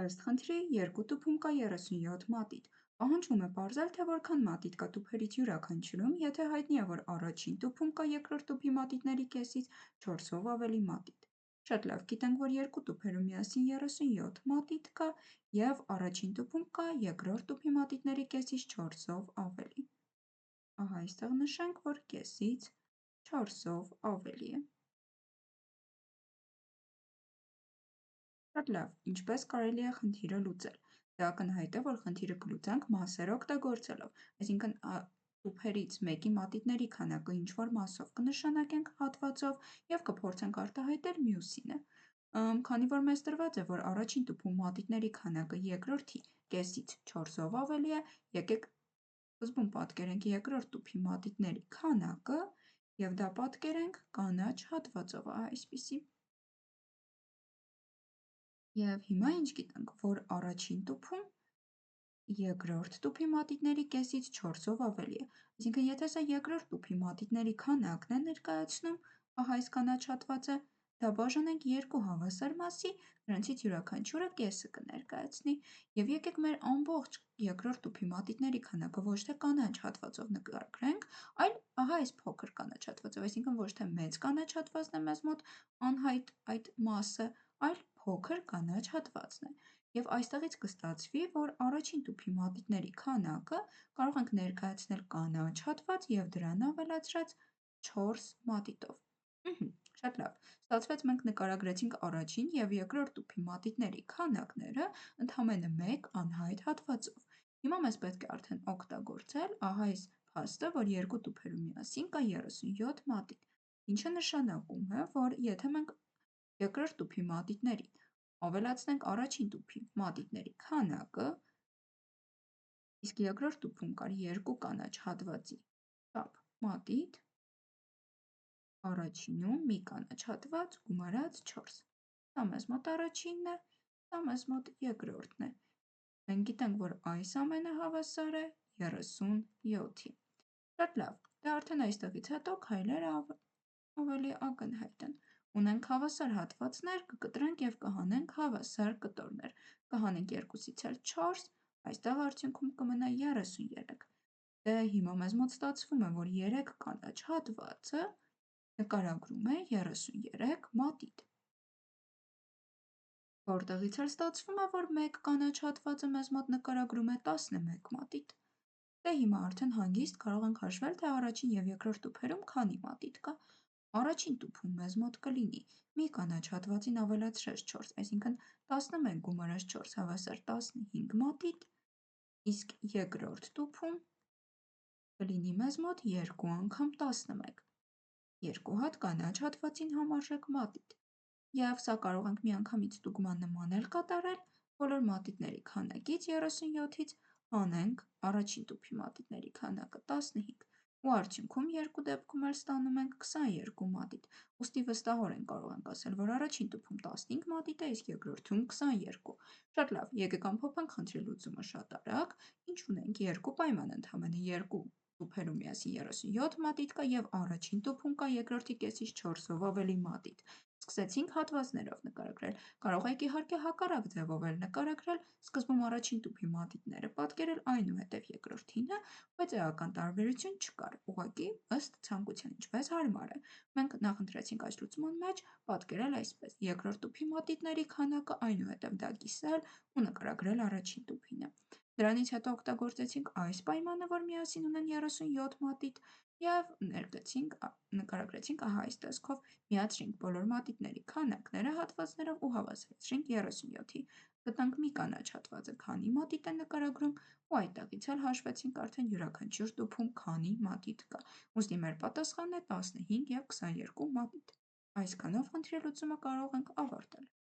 Ըստ խնդրի երկու տուփում կա 37 մատիտ։ Պահանջվում է պարզել, թե որքան մատիտ կա տուփերից յուրաքանչյուրում, եթե հայտնի է, որ առաջին տուփում կա երկրորդ տուփի մատիտների կեսից 4-ով ավելի մատիտ։ Շատ լավ, գիտենք, որ երկու տուփերում միասին 37 մատիտ կա և առաջին տուփում կա երկրորդ տուփի մատիտների կեսից 4-ով ավելի։ Ահա այստեղ նշենք, որ կեսից 4-ով ավելի է։ Շատ լավ, ինչպես կարելի է խնդիրը լուծել։ Դա ակնհայտ է, որ խնդիրը կլուծենք մասեր օգտագործելով, այսինքն տուփերից մեկի մատիտների քանակը ինչ-որ մասով կնշանակենք հատվածով և կփորձենք արտահայտել մյուսինը։ Քանի որ մեզ տրված է, որ առաջին տուփում մատիտների քանակը երկրորդի կեսից 4-ով ավելի է, եկեք սկզբում պատկերենք երկրորդ տուփի մատիտների քանակը և դա պատկերենք կանաչ հատվածով, ահա այսպիսի։ Եվ հիմա ինչ գիտենք, որ առաջին տուփում երկրորդ տուփի մատիտների կեսից 4-ով ավելի է։ Այսինքն, եթե սա երկրորդ տուփի մատիտների քանակն է ներկայացնում, ահա այս կանաչ հատվածը, դա բաժանենք երկու հավասար մասի, նրանցից յուրաքանչյուրը կեսը կներկայացնի։ Եվ եկեք մեր ամբողջ երկրորդ տուփի մատիտների քանակը ոչ թե կանաչ հատվածով նկարագրենք, այլ ահա այս փոքր կանաչ հատվածով, այսինքն ոչ թե մեծ կանաչ հատվածն է մեզ մոտ անհայտ այդ մասը, այլ փոքր կանաչ հատվածն է։ Եվ այստեղից կստացվի, որ առաջին տուփի մատիտների քանակը կարող ենք ներկայացնել կանաչ հատված և դրան ավելացրած 4 մատիտով։ Շատ լավ, ստացվեց մենք նկարագրեցինք առաջին և երկրորդ տուփի մատիտների քանակները ընդամենը մեկ անհայտ հատվածով։ Հիմա մեզ պետք է արդեն օգտագործել ահա այս փաստը, որ երկու տուփերում միասին կա 37 մատիտ, ինչը նշանակում է, որ եթե մենք երկրորդ տուփի մատիտներին ավելացնենք առաջին տուփի մատիտների քանակը, իսկ երկրորդ տուփում կար երկու կանաչ հատվածի չափ մատիտ, առաջինում մի կանաչ հատված գումարած 4։ Սա մեզ մոտ առաջինն է, սա մեզ մոտ երկրորդն է։ Մենք գիտենք, որ այս ամենը հավասար է 37-ի։ Շատ լավ, դա արդեն այստեղից հետո քայլերը ավելի ակնհայտ են։ Ունենք հավասար հատվածներ, կկտրենք և կհանենք հավասար կտորներ։ Կհանենք 2-ից էլ 4, այստեղ արդյունքում կմնա 33։ Դե հիմա մեզ մոտ ստացվում է, որ 3 կանաչ հատվածը նկարագրում է 33 մատիտ։ Որտեղից էլ ստացվում է, որ 1 կանաչ հատվածը մեզ մոտ նկարագրում է 11 մատիտ։ Դե հիմա արդեն հանգիստ կարող ենք հաշվել, թե առաջին և երկրորդ տուփերում քանի մատիտ կա։ Առաջին տուփում մեզ մոտ կլինի մի կանաչ հատվածին ավելացրած 4, այսինքն 11 գումարած 4 հավասար 15 մատիտ, իսկ երկրորդ տուփում կլինի մեզ մոտ 2 անգամ 11, 2 հատ կանաչ հատվածին համարժեք մատիտ։ Եվ սա կարող ենք միանգամից տուգման նման էլ կատարել, բոլոր մատիտների քանակից 37-ից հանենք առաջին տուփի մատիտների քանակը 15 ու արդյունքում երկու դեպքում էլ ստանում ենք 22 մատիտ։ Ուստի վստահորեն կարող ենք ասել, որ առաջին տուփում 15 մատիտ է, իսկ երկրորդում 22։ Շատ լավ, եկեք ամփոփենք խնդրի լուծումը շատ արագ։ Ինչ ունենք, երկու պայման ընդամենը, երկու տուփերում միասին 37 մատիտ կա և առաջին տուփում կա երկրորդի կեսից 4-ով ավելի մատիտ։ Սկսեցինք հատվածներով նկարագրել։ Կարող եք իհարկե հակառակ ձևով էլ նկարագրել, սկզբում առաջին տուփի մատիտները պատկերել, այնուհետև երկրորդինը, բայց էական տարբերություն չկար, ուղղակի ըստ ցանկության, ինչպես հարմար է։ Մենք նախընտրեցինք այս լուծման մեջ պատկերել այսպես. երկրորդ տուփի մատիտների քանակը, այնուհետև դա կիսել ու նկարագրել առաջին տուփինը։ Դրանից հետո օգտագործեցինք այս պայմանը, որ միասին ունեն 37 մատիտ և նկարագրեցինք ահա այս տեսքով, միացրինք բոլոր մատիտների քանակները հատվածներով ու հավասարեցրինք 37-ի։ Գտանք մի կանաչ հատվածը քանի մատիտ է նկարագրում ու այդտեղից էլ հաշվեցինք արդեն յուրաքանչյուր տուփում քանի մատիտ կա։ Ուստի մեր պատասխանն է 15 և 22 մատիտ։ Այսքանով խնդրի լուծումը կարող ենք ավարտել։